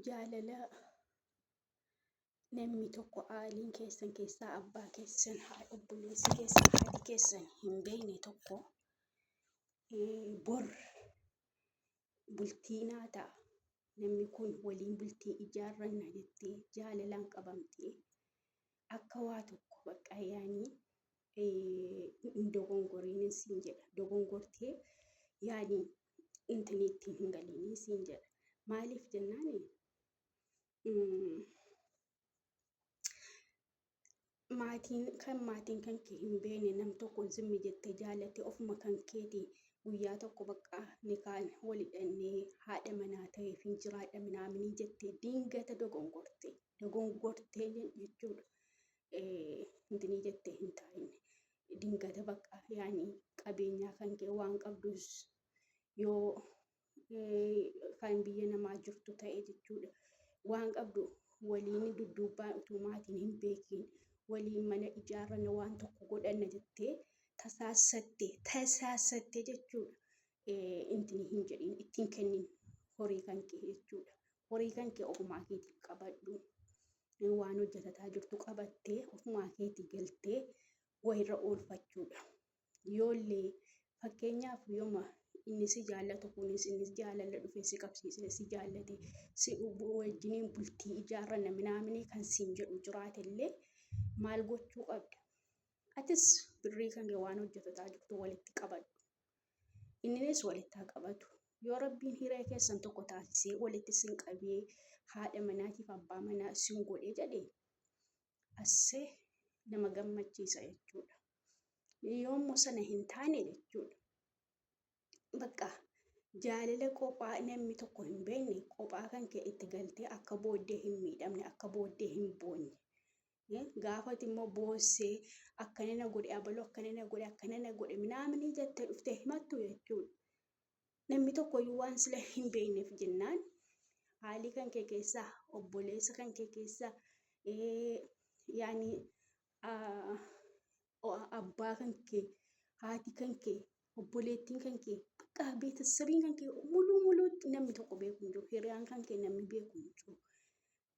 jaalala namni tokko aaliin keessan keessaa abbaa keessan obboleessi keessan haati keessan hin beekne tokko bor bultii naa ta'a. Namni kun waliin bultii ijaarranna jettee jaalalaan qabamtee akka waa tokko bakka yaanii hin dogongoriin siin jedha. Dogongortee yaanii intiniitti hin galiin siin jedha. Maaliif jennaan maatiin kan kee hin beekne nam tokko zimmi jettee jaalatte ofuma kan keetii guyyaa tokko bakka nikaan walidhannee haadha manaa ta'eef hin jiraadha minaaminii jettee dingata dogongortee jechuudha. Intinii jettee hin taa'inne dingata bakka yaanii qabeenyaa kan kee waan qabdus yoo kan biyya namaa jirtu ta'e jechuudha. Waan qabdu waliin dudduubaan utuu maatiin hin beekin waliin mana ijaarranna waan tokko godhanna jettee tasaasatte jechuudha. Intini hin jedhin ittiin kennin horii kan kee jechuudha. Horii kan kee ofumaa keetii qabadhu. Waan hojjetataa jirtu qabattee ofumaa keetii galtee wayirra oolfachuudha. Yoollee fakkeenyaaf yooma inni si jaallatu kunis inni jaalala dhufee si qabsiisee si jaallate si wajjiniin bultii ijaarranna minaaminii kan siin jedhu jiraatellee maal gochuu qabda? Atis birrii kan kee waan hojjetataa jirtu walitti qabadhu. Inninis walitti haa qabatu. Yoo rabbiin hiree keessan tokko taasisee walitti sin qabee haadha manaatiif abbaa manaa sin godhee jedhee assee nama gammachiisa jechuudha. Yoommoo sana hin taane jechuudha. Bakka jaalala qophaa namni tokko hin beekne qophaa kan kee itti galtee akka booddee hin miidhamne akka booddee hin boonye. Gaafati immoo boossee akkana na godhe abaloo akkana na godhe minaaminii jettee dhuftee himattu jechuudha. Namni tokkoyyuu waan sila hin beekneef jennaan haalii kan kee keessaa obboleessa kan kee keessaa yaanii abbaa kan kee haati kan kee obboleettiin kan kee bakka beetasabiin kan kee muluutti namni tokko beeku hin jiru. Hiriyaan kan kee namni beeku hin jiru.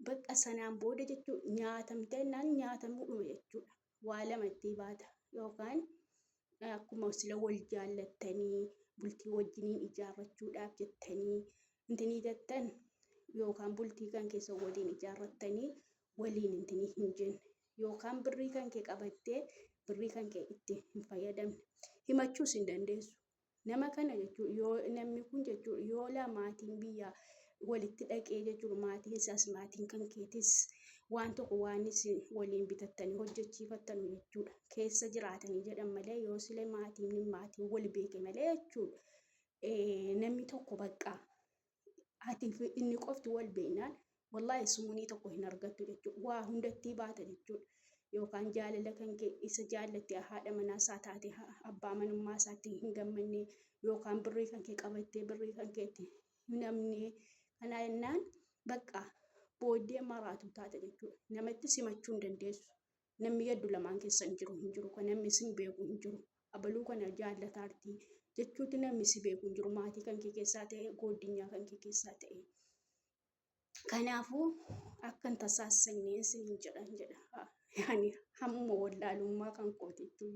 Bakka sanaan booda jechuudha nyaatamtee nyaatamuu dhume jechuudha. Waa lamatti baata yookaan akkuma sila wal jaallattanii bultii wajjiniin ijaarrachuudhaaf jettanii intinii jettan yookaan bultii kan keessa waliin ijaarrattanii waliin intinii hin jenne yookaan birrii kan kee qabattee birrii kan kee itti hin fayyadamne himachuus hin dandeessu. Nama kana jechuudha yoo namni kun jechuudha yoo lamaatiin biyya walitti dhaqee jechuudha maatiin isaas maatiin kan keetis waan tokko waan isin waliin bitattanii hojjechiifattanu jechuudha keessa jiraatanii jedhan malee yoo sile maatiin wal beeke malee jechuudha. Namni tokko bakka atiif inni qofti wal beeknaan wallaahi sumunii tokko hin argattu jechuudha. Waa hundatti baata jechuudha. Yookaan jaalala kan kee isa jaallattee haadha manaa isaa taate abbaa manummaa isaatti hin gammanne yookaan birrii kan kee qabattee birrii kan keetti namni kana jennaan bakka booddee maraatu taate jechuudha. Namatti simachuu hin dandeessu. Namni yaddu lamaan keessa hin jiru kan namni sin beeku hin jiru. Abaluu kana jaallataartii jechuutti namni si beeku hin jiru. Maatii kan kee keessaa ta'e gooddinyaa kan kee keessaa ta'e. Kanaafuu akkan tasaasannee isin jedha. Yani hamma wallaalummaa kan kootiitu.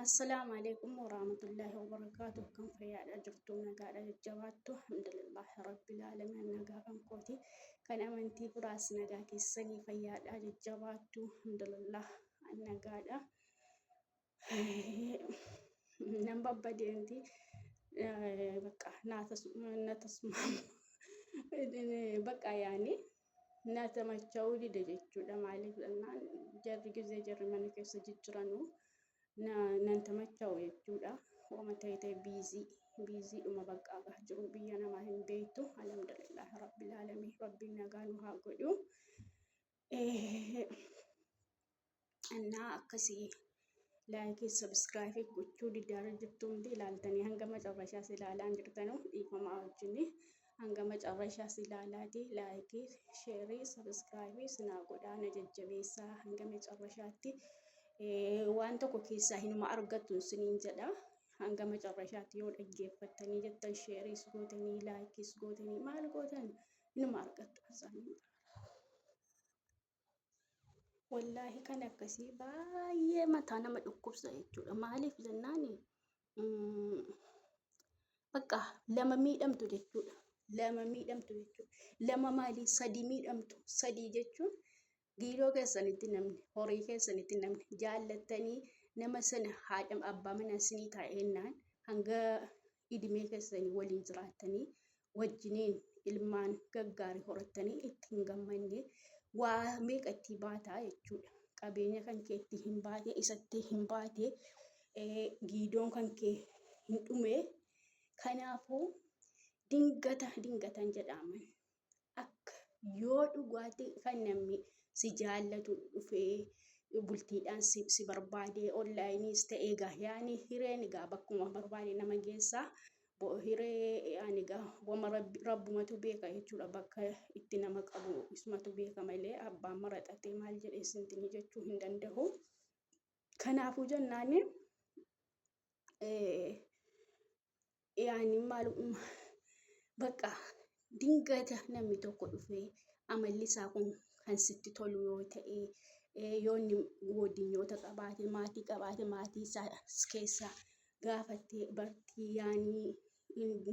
Assalaamu alaikum warahmatullahi wabarakatuh. Kan fayyaadha jirtu nagaadha jajjabaattu alhamdulillahi rabbil alamin nagaa kan kooti. Kan amantii biraas nagaa keessanii fayyaadha jajjabaattu alhamdulillah nagaadha. Nan babbadeenti bakka bakka yaani nata macha'uu dide jechuudha. Maaliif jennaan jarri gizee jarri mana keessa jijjiiranu nan tamacha'u jechuudha. Ooma ta'e biizii dhuma bakka jiru biyya namaa hin beektu alhamdulillahi rabbil alamin rabbiin nagaa nu haa godhu. Annaa akkasii laayikii sabskiraayibii gochuu didaara jirtu hundi ilaaltanii hanga macarrashaas ilaalaan jirtanu dhiifamaa wajjini hanga macarrashaas ilaalaati laayikii sheerii sabskiraayibii sinaa godhaa na jajjabeessaa hanga macarrashaatti waan tokko keessaa hinuma argattu siniin jedha hanga macarrashaatti yoo dhaggeeffattanii jettan sheeriis gootanii laayikis gootanii maal gootan inuma argattu isaanii. Wallaahi kan akkasii baay'ee mataa nama dhukkubsa jechuudha. Maaliif jennaan bakka lama miidhamtu jechuudha. Lama miidhamtu jechuudha. Lama maalii sadii miidhamtu. Sadii jechuun giiroo keessanitti namni, horii keessanitti namni jaallattanii nama sana haadha abbaa manaa isinii taa'ennaan hanga idimee keessanii waliin jiraattanii wajjiniin ilmaan gaggaarii horattanii itti hin gammanne waa meeqa itti baataa jechuudha. Qabeenya kan kee itti hin baate, isatti hin baate, giidoon kan kee hin dhume. Kanaafuu dingatan jedhaman akka yoo dhugaatii kan namni si jaallatu dhufee bultiidhaan si barbaade onlaayiniis ta'ee egaa yaani hireen egaa bakkuma barbaade nama geessaa hiree yaani egaa wama rabbumatu beeka jechuudha. Bakka itti nama qabu isumatu beeka malee abbaan maraxatee maal jedhee sintini jechuu hin danda'u. Kanaafuu jennaani yaani maaluma bakka dingata namni tokko dhufee amalli isaa kun kan sitti tolu yoo ta'e yoo inni godinyoota qabaate maatii qabaate maatii isaa keessaa gaafattee bartii yaani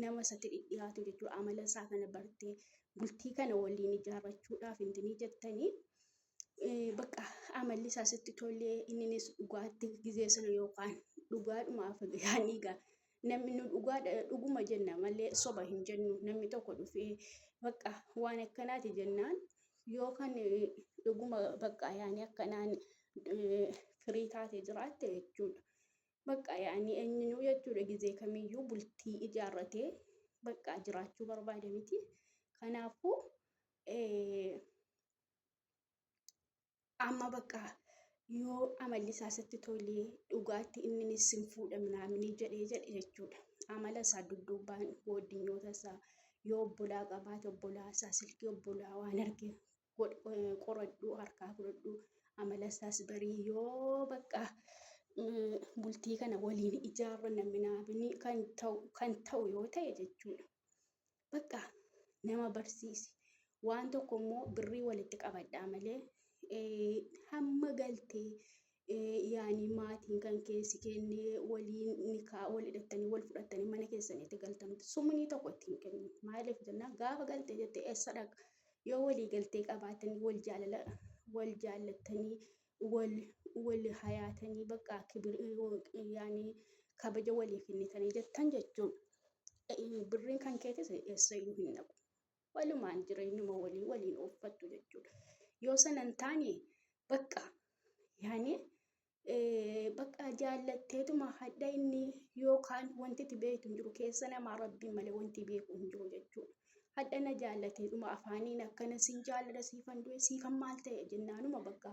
nama isatti dhidhiyaatu jechuudha. Amala isaa kana bartee bultii kana waliin ijaarrachuudhaaf intini jettanii bakka amalli isaa sitti tolee innis dhugaatti gizee sana yookaan dhugaadhumaaf yaani egaa namni nu dhuguma jenna malee soba hin jennu. Namni tokko dhufee bakka waan akkanaati jennaan yookaan dhuguma bakka yaani akkanaan firii taatee jiraatte jechuudha. Bakka yaani eenyuun jechuudha gizee kamiyyuu bultii ijaarratee bakka jiraachuu barbaade miti. Kanaafuu amma bakka yoo amalli isaa sitti tolee dhugaatti inni sin fuudha minaamini jedhee jechuudha. Amala isaa dudduubaan godinyoota isaa yoo obbolaa qabaate obbolaa isaa silkii obbolaa waan arge qoradhu harkaa fudhadhu amala isaas barii yoo bakka bultii kana waliin ijaarranna minaamini kan ta'u yoo ta'e jechuudha. Bakka nama barsiisi waan tokko immoo birrii walitti qabadhaa malee hamma galtee yaani maatiin kan keessi kennee waliin nikaa wal hidhattanii wal fudhattanii mana keessanitti galtan sumni tokko ittiin kennu. Maaliif jennaan gaafa galtee jettee eessa dhaqa yoo walii galtee qabaatanii wal jaallattanii wal hayaatanii bakka yaani kabaja walii kennitanii jettan jechuudha. Birriin kan keetis eessayyuu hin naqu. Walumaan jireenyuma waliin uffattu jechuudha. Yoo sanan taane bakka yaani bakka jaallatteetuma hadha inni yookaan wanti itti beektu hin jiru keessa namaa rabbiin malee wanti beeku hin jiru jechuudha. Hadha na jaallatteetuma afaaniin akkana siin jaalladha siifan du'e siifan maal ta'e jennaanuma bakka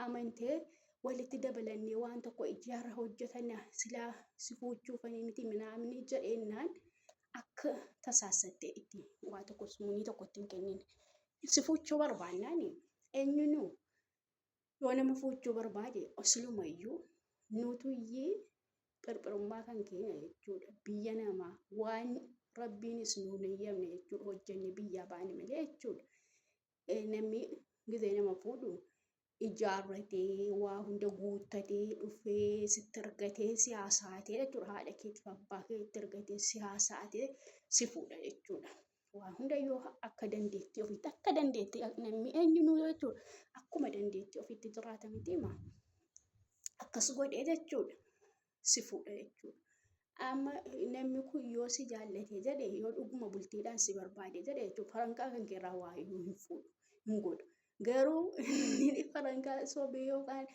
amantee walitti dabalannee waan tokko ijaarra hojjetana silaa si fuuchuufanii miti minaamni jedheennaan akka tasaasattee itti waa tokko sumuni tokko ittiin kennin. Si fuuchuu barbaannaani eenyunu yoo nama fuuchuu barbaade oslumayyuu nutuyyii qirqirummaa kan keenya jechuudha. Biyya namaa waan rabbiinis nuun eeyyamne jechuudha hojjenne biyyaa baane malee jechuudha. Namni gizee nama fuudhu ijaarratee waa hunda guuttatee dhufee sitti argatee siyaasaatee jechuudha. Haadha keetiif abbaa keetti argatee siyaasaatee si fuudha jechuudha. Waa hundayyuu akka dandeettii ofiitti akka dandeettii namni eenyunuu jechuudha. Akkuma dandeettii ofiitti jiraata miti maa akkas godhee jechuudha si fuudha jechuudha. Amma namni kun yoo si jaallatee jedhe yoo dhuguma bultiidhaan si barbaade jedhe jechuudha farankaa kan keerraa waayyuu hin fuudhu hin godhu. Garuu farankaa sobee yookaan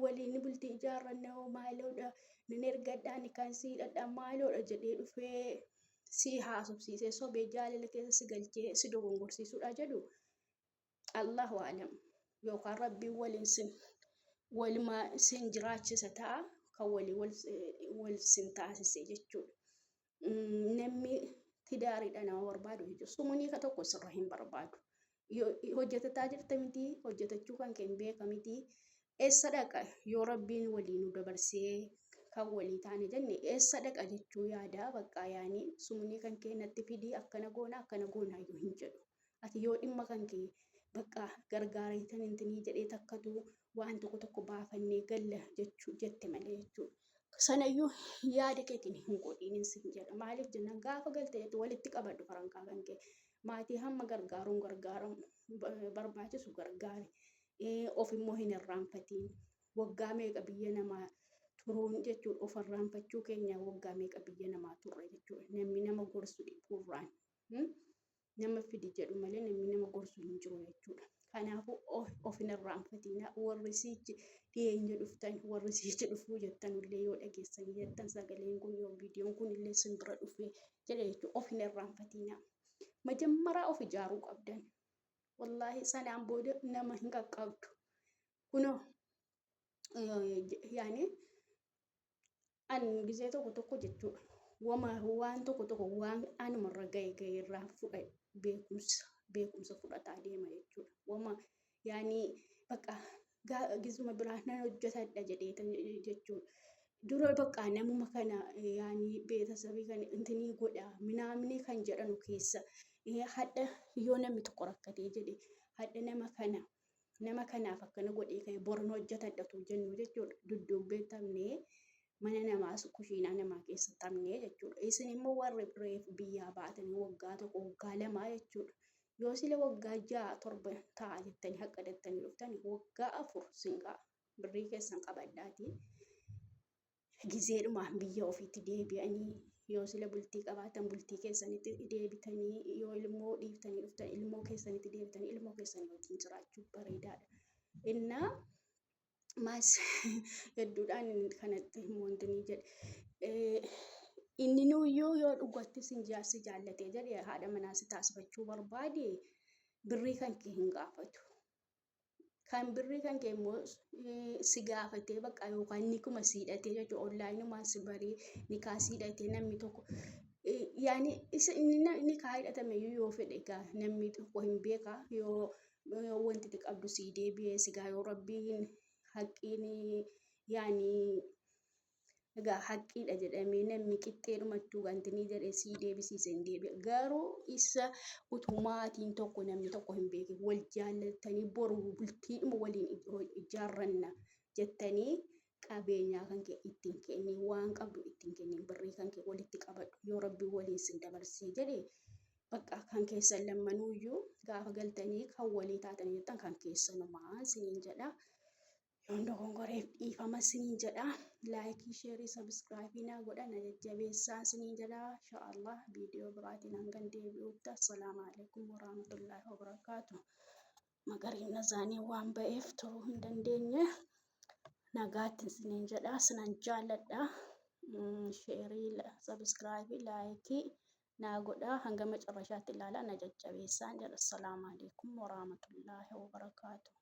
waliin bultii ijaarrannaa maaloodha nan ergadhaan kan si dhadhaa maaloodha jedhee dhufee si haasofsiisee sobee jaalala keessa si galchee si dogongorsiisuudha jedhu Allahu a'lam yookaan rabbiin waliin sin jiraachisa ta'a kan walii wal sin taasise jechuudha. Namni tidaariidha nama barbaadu jechuudha. Sumunii ka tokko sirra hin barbaadu. Hojjetataa jirta miti hojjetachuu kan keen beeka miti eessa dhaqa yoo rabbiin waliin nu dabarsee kan walii taane jenne eessa dhaqa jechuu yaada bakka yaani sumni kan kee natti fidii akkana goona iyyuu hin jedhu. Ati yoo dhimma kan kee bakka gargaareetan intinii jedhee takkatu waan tokko baafannee galla jechuu jette malee jechuudha. Sanayyuu yaada keetiin hin godhiin sin jedha. Maaliif jennaan gaafa galte walitti qabadhu farankaa kan kee. Maatii hamma gargaaruun barbaachisu gargaari. Of immoo hin irraanfatiin. Waggaa meeqa biyya namaa turuun jechuudha. Of irraanfachuu keenya waggaa meeqa biyya namaa turre jechuudha. Namni nama gorsu dhibuurraan nama fidi jedhu malee namni nama gorsu hin jiru jechuudha. Kanaafuu of hin irraanfatiin. Warri sichi dhiyeenya dhuftan warri sichi dhufuu jettan illee yoo dhageessanii jettan sagaleen kun yoo viidiyoon kun illee sin bira dhufee jedhe jechuudha. Of hin irraanfatiin. Majammaraa of ijaaruu qabdan. Wallaahi sanaan booda nama hin qaqqabdu. Kunoo yaani an gisee tokko jechuudha. Waan tokko waan anumarra ga'e irraa fudhadhe beekumsa fudhataa deema jechuudha. Wama yaani bakka gisuma biraa nan hojjetadha jedhee jechuudha. Dura bakka namuma kana yaani beetasabii kan intinii godha minaamni kan jedhanu keessa hadha yoo namni tokko rakkatee jedhe hadha nama kanaaf akkana godhee kan boron hojjetadhatu jennu jechuudha. Dudduubbeettamnee mana namaas kushiinaa namaa keessa tamnee jechuudha. Isin immoo warri reef biyyaa baatanii waggaa tokko waggaa lamaa jechuudha. Yoo sila waggaa 6-7 ta'a jettanii haqqadattanii dhuftanii waggaa 4 sinqaa birrii keessan qabadhaatii gizeedhumaan biyya ofiitti deebi'anii yoo sila bultii qabaatan bultii keessanitti deebitanii yoo ilmoo dhiiftanii dhuftan ilmoo keessanitti deebitanii ilmoo keessanii wajjin jiraachuu bareedaadha. Innaa maas hedduudhaan kanatti himoontinii jedhe inni nuyyuu yoo dhugatti sin jaarsi jaallatee jedhe haadha manaa si taasifachuu barbaade birrii kan kee hin gaafatu. Kan birrii kan kee immoo si gaafatee bakka yookaan ni kuma siidhatee jechuudha. Onlaayinumaan si barii ni kaasiidhatee namni tokko yaani ni kaayidhatame yoo fedhe egaa namni tokko hin beeka yoo wanti qabdu si deebi'ee sigaa yoo rabbiin haqqiin yaani egaa haqqiidha jedhamee namni qixxeedhumattuu gantinii jedhee si deebisiise hin deebi'a. Garuu isa utumaatiin tokko namni tokko hin beekin wal jaallatanii boru bultiidhuma waliin ijaarranna jettanii qabeenyaa kan kee ittiin kennee waan qabdu ittiin kennee birrii kan kee walitti qabadhu yoo rabbi waliin sin dabarsee jedhe bakka kan keessan lammanuuyyuu gaafa galtanii kan walii taatanii jettan kan keessanumaa siniin jedha. Yoon dogongoreef dhiifama siniin jedha. Laayikii, sheerii, sabskraayibii naa godhaa na jajjabeessaa siniin jedha. Inshaallah viidiyoo biraatiin hangan deebi'utti assalaamu alaikum warahmatullaahi wabarakaatuh. Magariina isaanii waan ba'eef turuu hin dandeenye nagaatti siniin jedha. Sinan jaalladha. Sheerii, sabskraayibii, laayikii naa godhaa hanga macarrashaatti ilaalaa na jajjabeessaa jedha. Assalaamu alaikum warahmatullaahi wabarakaatuh.